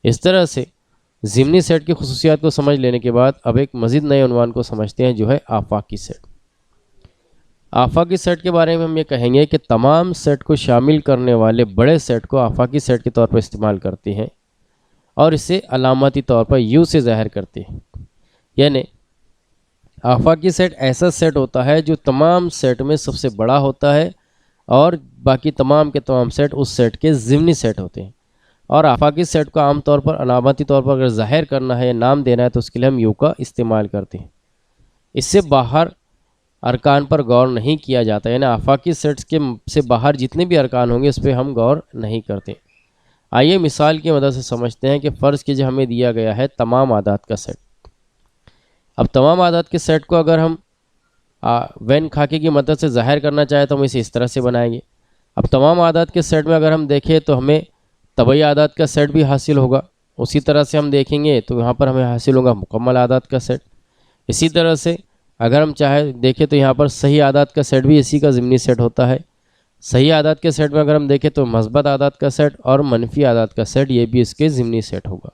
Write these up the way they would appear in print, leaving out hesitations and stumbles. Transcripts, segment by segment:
इस तरह से ज़िमनी सेट की खुसूसियात को समझ लेने के बाद अब एक मज़ीद नए उन्वान को समझते हैं, जो है आफाकी सेट। आफाकी सेट के बारे में हम ये कहेंगे कि तमाम सेट को शामिल करने वाले बड़े सेट को आफाकी सेट के तौर पर इस्तेमाल करते हैं और इसे अलामती तौर पर यू से ज़ाहिर करते हैं। यानी आफाकी सेट ऐसा सेट होता है जो तमाम सेट में सबसे बड़ा होता है और बाकी तमाम के तमाम सेट उस सेट के ज़िमनी सेट होते हैं। और आफाकी सेट को आमतौर पर अलामती तौर पर अगर ज़ाहिर करना है या नाम देना है तो उसके लिए हम यू का इस्तेमाल करते हैं। इससे बाहर अरकान पर गौर नहीं किया जाता, यानी आफाकी सेट्स के से बाहर जितने भी अरकान होंगे उस पर हम गौर नहीं करते। आइए मिसाल की मदद से समझते हैं कि फ़र्ज़ कीजिए हमें दिया गया है तमाम आदात का सेट। अब तमाम आदात के सेट को अगर हम वैन खाके की मदद से ज़ाहिर करना चाहें तो हम इसे इस तरह से बनाएंगे। अब तमाम आदात के सेट में अगर हम देखें तो हमें तबई आदात का सेट भी हासिल होगा। उसी तरह से हम देखेंगे तो यहाँ पर हमें हासिल होगा मुकम्मल आदात का सेट। इसी तरह से अगर हम चाहे देखें तो यहाँ पर सही आदात का सेट भी इसी का ज़िमनी सेट होता है। सही आदात के सेट में अगर हम देखें तो मस्बत आदात का सेट और मनफी आदात का सेट, ये भी इसके ज़िमनी सेट होगा।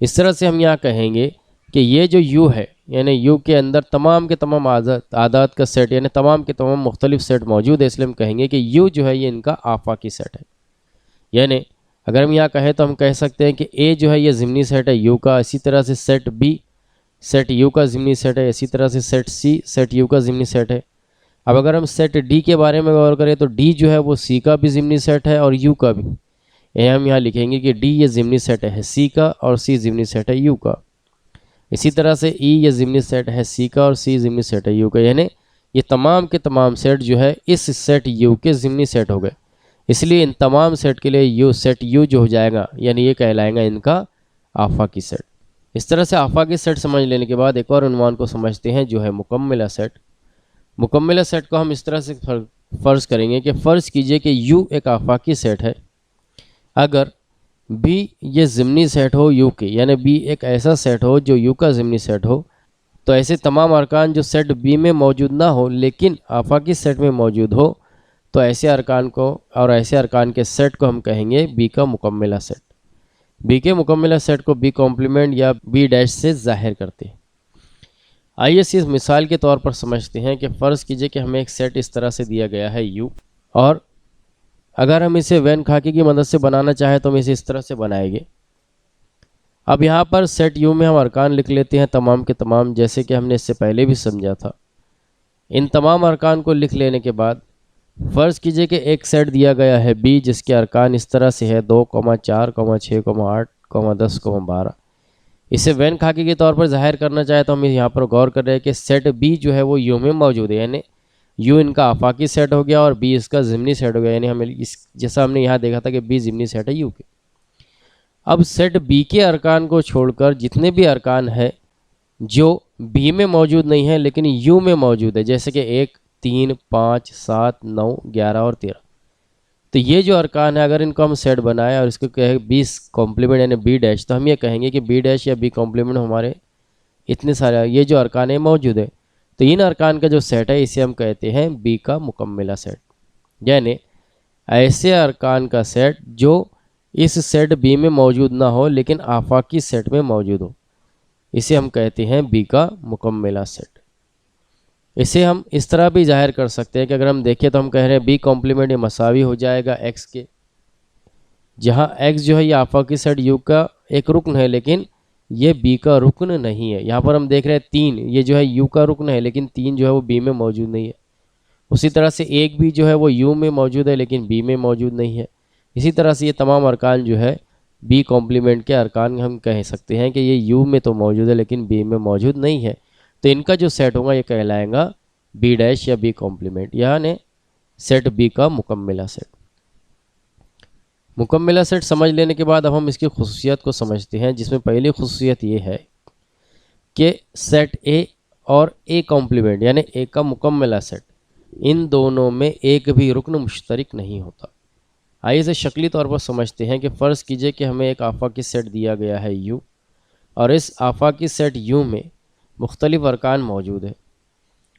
इस तरह से हम यहाँ कहेंगे कि ये जो यू है, यानी यू के अंदर तमाम के तमाम आदात का सेट यानी तमाम के तमाम मुख्तलिफ सेट मौजूद है, इसलिए हम कहेंगे कि यू जो है ये इनका आफाकी सेट है। यानी अगर हम यहाँ कहें तो हम कह सकते हैं कि ए जो है ये ज़िमनी सेट है यू का। इसी तरह से सेट बी सेट यू का ज़िमनी सेट है। इसी तरह से सेट सी सेट यू का ज़िमनी सेट है। अब अगर हम सेट डी के बारे में गौर करें तो डी जो है वो सी का भी ज़िमनी सेट है और यू का भी। ये हम यहाँ लिखेंगे कि डी ये ज़िमनी सेट है सी का और सी ज़िमनी सेट है यू का। इसी तरह से ई ये ज़िमनी सेट है सी का और सी ज़िमनी सेट है यू का। यानी ये तमाम के तमाम सेट जो है इस सेट यू के ज़िमनी सेट हो गए। इसलिए इन तमाम सेट के लिए यू सेट यू जो हो जाएगा यानी ये कहलाएगा इनका आफाकी सेट। इस तरह से आफाकी सेट समझ लेने के बाद एक और उन्वान को समझते हैं, जो है मुकम्मिला सेट। मुकम्मिला सेट को हम इस तरह से फ़र्ज़ करेंगे कि फ़र्ज़ कीजिए कि यू एक आफाकी सेट है। अगर बी ये ज़िमनी सेट हो यू के, यानी बी एक ऐसा सेट हो जो यू का ज़िमनी सेट हो, तो ऐसे तमाम अरकान जो सेट बी में मौजूद ना हो लेकिन आफाकी सेट में मौजूद हो, तो ऐसे अरकान को और ऐसे अरकान के सेट को हम कहेंगे बी का मुकम्मिला सेट। बी के मुकम्मिला सेट को बी कॉम्प्लीमेंट या बी डैश से ज़ाहिर करते हैं। आइए इस मिसाल के तौर पर समझते हैं कि फ़र्ज़ कीजिए कि हमें एक सेट इस तरह से दिया गया है यू, और अगर हम इसे वैन खाके की मदद से बनाना चाहें तो हम इसे इस तरह से बनाएंगे। अब यहाँ पर सेट यू में हम अरकान लिख लेते हैं तमाम के तमाम, जैसे कि हमने इससे पहले भी समझा था। इन तमाम अरकान को लिख लेने के बाद फ़र्ज़ कीजिए कि एक सेट दिया गया है बी जिसके अरकान इस तरह से है 2, 4, 6, 8, 10, 12। इसे वैन खाके के तौर पर ज़ाहिर करना चाहे तो हम यहाँ पर गौर कर रहे हैं कि सेट बी जो है वो यू में मौजूद है, यानी यू इनका आफाकी सेट हो गया और बी इसका ज़िमनी सेट हो गया। यानी हमें इस जैसा हमने यहाँ देखा था कि बी ज़िमनी सेट है यू के। अब सेट बी के अरकान को छोड़कर जितने भी अरकान हैं जो बी में मौजूद नहीं है लेकिन यू में मौजूद है, जैसे कि 1, 3, 5, 7, 9, 11 और 13, तो ये जो अरकान है अगर इनको हम सेट बनाएं और इसको कहे बी कॉम्प्लीमेंट यानी बी डैश, तो हम ये कहेंगे कि बी डैश या बी कॉम्प्लीमेंट हमारे इतने सारे ये जो अरकान है मौजूद है। तो इन अरकान का जो सेट है इसे हम कहते हैं बी का मुकम्मिला सेट। यानी ऐसे अरकान का सेट जो इस सेट बी में मौजूद ना हो लेकिन आफाकी सेट में मौजूद हो, इसे हम कहते हैं बी का मुकम्मिला सेट। इसे हम इस तरह भी जाहिर कर सकते हैं कि अगर हम देखें तो हम कह रहे हैं बी कॉम्प्लीमेंट ये मसावी हो जाएगा एक्स के, जहाँ एक्स जो है ये आफाकी सेट यू का एक रुकन है लेकिन ये बी का रुकन नहीं है। यहाँ पर हम देख रहे हैं 3, ये जो है यू का रुकन है लेकिन 3 जो है वो बी में मौजूद नहीं है। उसी तरह से 1 भी जो है वो यू में मौजूद है लेकिन बी में मौजूद नहीं है। इसी तरह से ये तमाम अरकान जो है बी कॉम्प्लीमेंट के अरकान हम कह सकते हैं कि ये यू में तो मौजूद है लेकिन बी में मौजूद नहीं है, तो इनका जो सेट होगा ये कहलाएगा बी डैश या बी कॉम्प्लीमेंट, यानी सेट बी का मुकम्मिला सेट। मुकम्मला सेट समझ लेने के बाद अब हम इसकी खुसूसियत को समझते हैं, जिसमें पहली खुसूसियत ये है कि सेट ए और ए कॉम्प्लीमेंट यानी ए का मुकम्मला सेट, इन दोनों में एक भी रुकन मुश्तरक नहीं होता। आइए इसे शक्ली तौर पर समझते हैं कि फ़र्ज़ कीजिए कि हमें एक आफाकी सेट दिया गया है U, और इस आफाकी सेट U में मुख्तलिफ़ अरकान मौजूद है।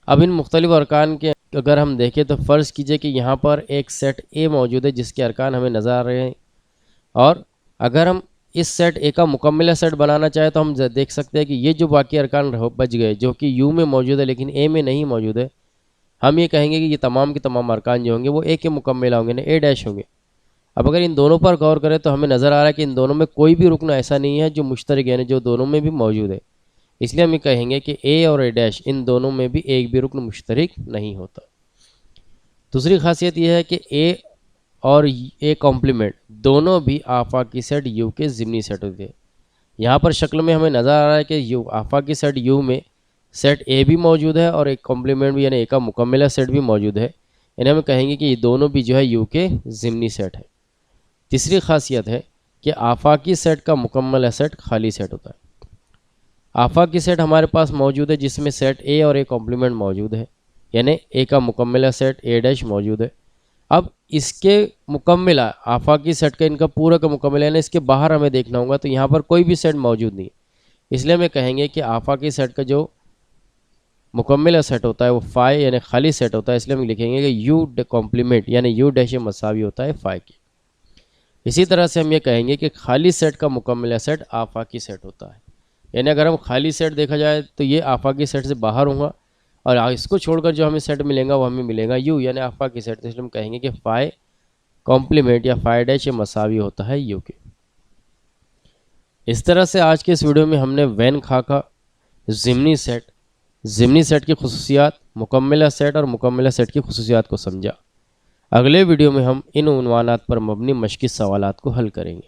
अब इन मुख्तलिफ़ अरकान के अगर हम देखें तो फ़र्ज़ कीजिए कि यहाँ पर एक सेट ए मौजूद है जिसके अरकान हमें नज़र आ रहे हैं, और अगर हम इस सेट ए का मुकम्मला सेट बनाना चाहें तो हम देख सकते हैं कि ये जो बाकी अरकान बच गए जो कि यू में मौजूद है लेकिन ए में नहीं मौजूद है, हम ये कहेंगे कि ये तमाम के तमाम अरकान जो होंगे वो ए के मुकम्मला होंगे ना ए डैश होंगे। अब अगर इन दोनों पर गौर करें तो हमें नज़र आ रहा है कि इन दोनों में कोई भी रुकन ऐसा नहीं है जो मुश्तरक यानी जो दोनों में भी मौजूद है, इसलिए हम ये कहेंगे कि ए और ए डैश इन दोनों में भी एक भी रुकन मुश्तरक नहीं होता। दूसरी खासियत यह है कि ए और ए कॉम्प्लीमेंट दोनों भी आफाकी सेट यू के ज़िमनी सेट होते हैं। यहाँ पर शक्ल में हमें नज़र आ रहा है कि यू आफाकी सेट यू में सेट ए भी मौजूद है और एक कॉम्प्लीमेंट भी यानी ए का मुकम्मला सेट भी मौजूद है, यानी हम कहेंगे कि ये दोनों भी जो है यू के ज़िमनी सेट है। तीसरी खासियत है कि आफाकी सेट का मुकम्मला सेट खाली सेट होता है। आफाकी सेट हमारे पास मौजूद है जिसमें सेट ए और ए कॉम्प्लीमेंट मौजूद है, यानी ए का मुकम्मला सेट ए डैश मौजूद है। अब इसके मुकम्मला आफाकी सेट का इनका पूरा का मुकम्मला यानी इसके बाहर हमें देखना होगा, तो यहाँ पर कोई भी सेट मौजूद नहीं है, इसलिए हमें कहेंगे कि आफाकी सेट का जो मुकम्मला सेट होता है वो फ़ाई यानी खाली सेट होता है, इसलिए हम लिखेंगे कि यू कॉम्प्लीमेंट यानी यू डैश मसावी होता है फ़ाई की। इसी तरह से हम ये कहेंगे कि खाली सेट का मुकम्मला सेट आफाकी सेट होता है, यानी अगर हम खाली सेट देखा जाए तो ये आफाकी सेट से बाहर होगा और इसको छोड़कर जो हमें सेट मिलेगा वो हमें मिलेगा यू यानी आफाकी सेट, तो इसलिए हम कहेंगे कि फ़ाई कॉम्प्लीमेंट या फ़ाई डैश मसावी होता है यू के। इस तरह से आज के इस वीडियो में हमने वैन खा का ज़िमनी सेट की खुसूसियात, मुकम्मला सेट और मुकम्मला सेट की खुसूसियात को समझा। अगले वीडियो में हम इन उन्वानात पर मबनी मश्की सवालात को हल करेंगे।